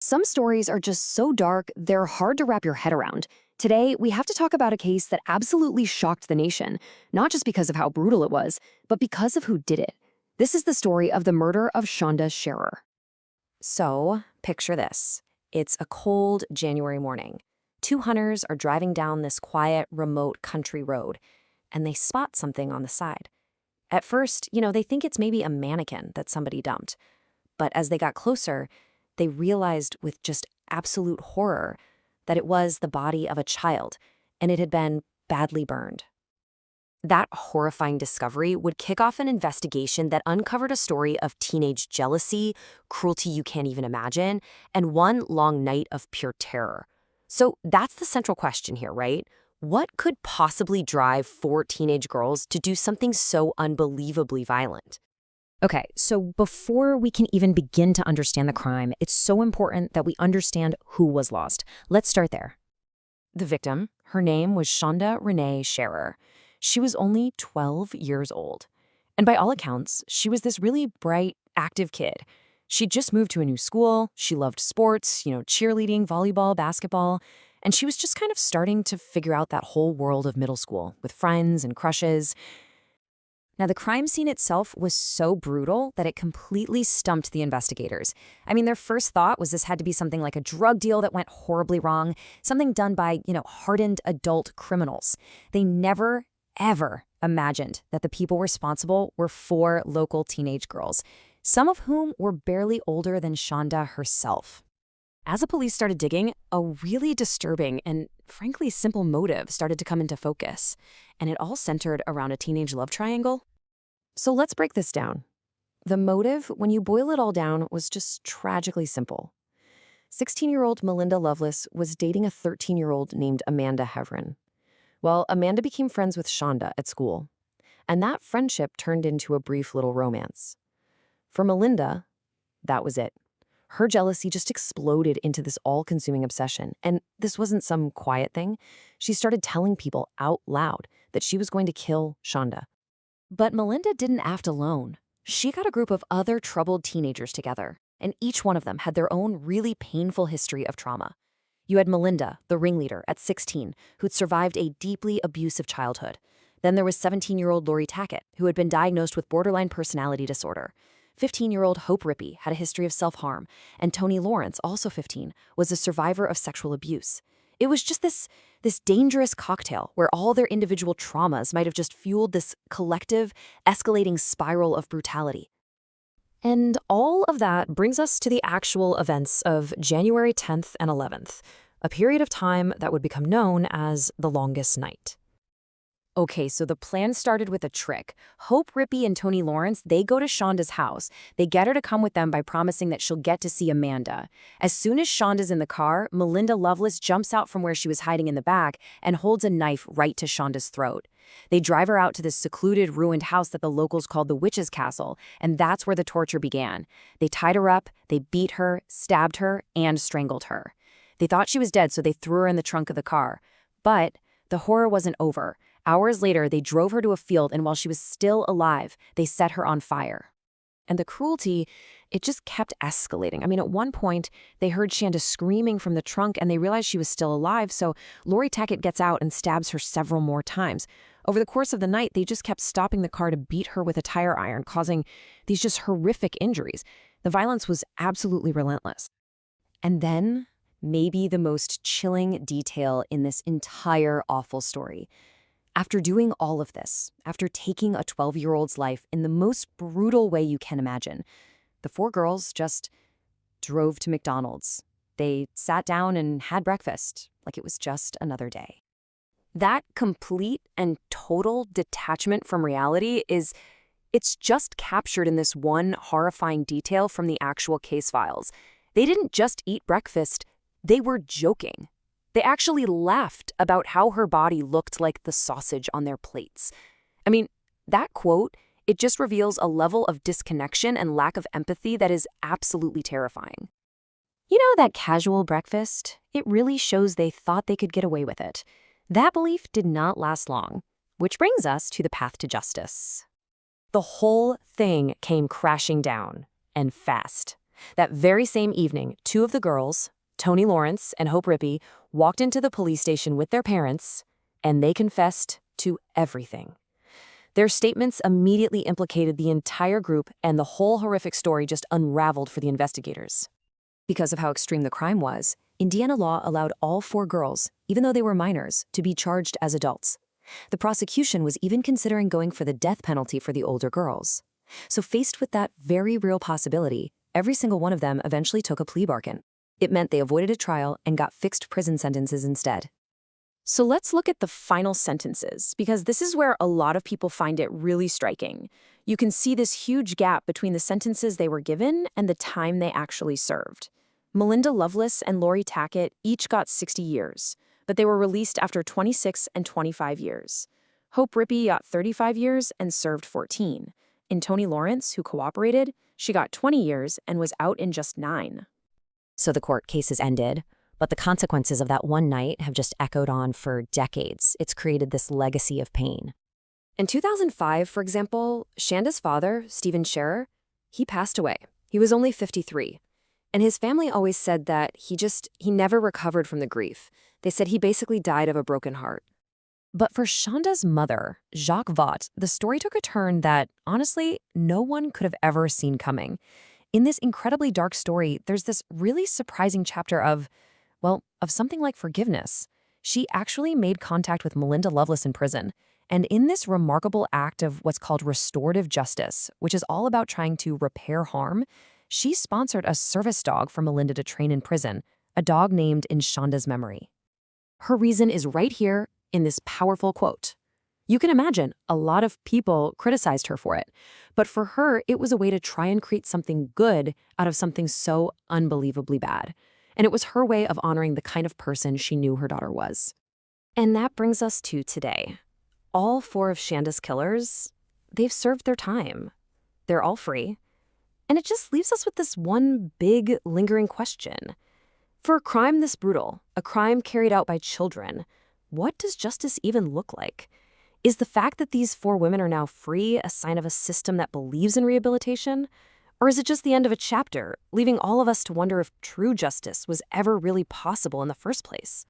Some stories are just so dark, they're hard to wrap your head around. Today, we have to talk about a case that absolutely shocked the nation, not just because of how brutal it was, but because of who did it. This is the story of the murder of Shanda Sharer. So, picture this. It's a cold January morning. Two hunters are driving down this quiet, remote country road, and they spot something on the side. At first, they think it's maybe a mannequin that somebody dumped. But as they got closer, they realized with just absolute horror that it was the body of a child, and it had been badly burned. That horrifying discovery would kick off an investigation that uncovered a story of teenage jealousy, cruelty you can't even imagine, and one long night of pure terror. So that's the central question here, right? What could possibly drive four teenage girls to do something so unbelievably violent? Okay, so before we can even begin to understand the crime, it's so important that we understand who was lost. Let's start there. The victim, her name was Shanda Sharer. She was only 12 years old. And by all accounts, she was this really bright, active kid. She'd just moved to a new school, she loved sports, cheerleading, volleyball, basketball, and she was just kind of starting to figure out that whole world of middle school with friends and crushes. Now, the crime scene itself was so brutal that it completely stumped the investigators. I mean, their first thought was this had to be something like a drug deal that went horribly wrong, something done by, hardened adult criminals. They never, ever imagined that the people responsible were four local teenage girls, some of whom were barely older than Shanda herself. As the police started digging, a really disturbing and frankly simple motive started to come into focus, and it all centered around a teenage love triangle. So let's break this down. The motive, when you boil it all down, was just tragically simple. 16-year-old Melinda Loveless was dating a 13-year-old named Amanda Heverin. Well, Amanda became friends with Shanda at school, and that friendship turned into a brief little romance. For Melinda, that was it. Her jealousy just exploded into this all-consuming obsession, and this wasn't some quiet thing. She started telling people out loud that she was going to kill Shanda. But Melinda didn't act alone. She got a group of other troubled teenagers together, and each one of them had their own really painful history of trauma. You had Melinda, the ringleader, at 16, who'd survived a deeply abusive childhood. Then there was 17-year-old Laurie Tackett, who had been diagnosed with borderline personality disorder. 15-year-old Hope Rippey had a history of self-harm, and Toni Lawrence, also 15, was a survivor of sexual abuse. It was just this dangerous cocktail where all their individual traumas might have just fueled this collective, escalating spiral of brutality. And all of that brings us to the actual events of January 10th and 11th, a period of time that would become known as the longest night. Okay, so the plan started with a trick. Hope Rippey and Toni Lawrence, they go to Shanda's house. They get her to come with them by promising that she'll get to see Amanda. As soon as Shanda's in the car, Melinda Loveless jumps out from where she was hiding in the back and holds a knife right to Shanda's throat. They drive her out to this secluded, ruined house that the locals called the Witch's Castle, and that's where the torture began. They tied her up, they beat her, stabbed her, and strangled her. They thought she was dead, so they threw her in the trunk of the car. But the horror wasn't over. Hours later, they drove her to a field, and while she was still alive, they set her on fire. And the cruelty, it just kept escalating. I mean, at one point, they heard Shanda screaming from the trunk, and they realized she was still alive, so Laurie Tackett gets out and stabs her several more times. Over the course of the night, they just kept stopping the car to beat her with a tire iron, causing these just horrific injuries. The violence was absolutely relentless. And then, maybe the most chilling detail in this entire awful story. After doing all of this, after taking a 12-year-old's life in the most brutal way you can imagine, the four girls just drove to McDonald's. They sat down and had breakfast like it was just another day. That complete and total detachment from reality it's just captured in this one horrifying detail from the actual case files. They didn't just eat breakfast, they were joking. They actually laughed about how her body looked like the sausage on their plates. I mean, that quote, it just reveals a level of disconnection and lack of empathy that is absolutely terrifying. That casual breakfast? It really shows they thought they could get away with it. That belief did not last long, which brings us to the path to justice. The whole thing came crashing down, and fast. That very same evening, two of the girls, Toni Lawrence and Hope Rippey, walked into the police station with their parents, and they confessed to everything. Their statements immediately implicated the entire group, and the whole horrific story just unraveled for the investigators. Because of how extreme the crime was, Indiana law allowed all 4 girls, even though they were minors, to be charged as adults. The prosecution was even considering going for the death penalty for the older girls. So faced with that very real possibility, every single one of them eventually took a plea bargain. It meant they avoided a trial and got fixed prison sentences instead. So let's look at the final sentences, because this is where a lot of people find it really striking. You can see this huge gap between the sentences they were given and the time they actually served. Melinda Loveless and Laurie Tackett each got 60 years, but they were released after 26 and 25 years. Hope Rippey got 35 years and served 14. In Toni Lawrence, who cooperated, she got 20 years and was out in just 9. So the court cases ended, but the consequences of that one night have just echoed on for decades. It's created this legacy of pain. In 2005, for example, Shanda's father, Shanda Sharer, he passed away. He was only 53. And his family always said that he never recovered from the grief. They said he basically died of a broken heart. But for Shanda's mother, Jacques Vaught, the story took a turn that, honestly, no one could have ever seen coming. In this incredibly dark story, there's this really surprising chapter of something like forgiveness. She actually made contact with Melinda Loveless in prison. And in this remarkable act of what's called restorative justice, which is all about trying to repair harm, she sponsored a service dog for Melinda to train in prison, a dog named in Shanda's memory. Her reason is right here in this powerful quote. You can imagine a lot of people criticized her for it, but for her, it was a way to try and create something good out of something so unbelievably bad. And it was her way of honoring the kind of person she knew her daughter was. And that brings us to today. All 4 of Shanda's killers, they've served their time. They're all free. And it just leaves us with this one big, lingering question. For a crime this brutal, a crime carried out by children, what does justice even look like? Is the fact that these 4 women are now free a sign of a system that believes in rehabilitation? Or is it just the end of a chapter, leaving all of us to wonder if true justice was ever really possible in the first place?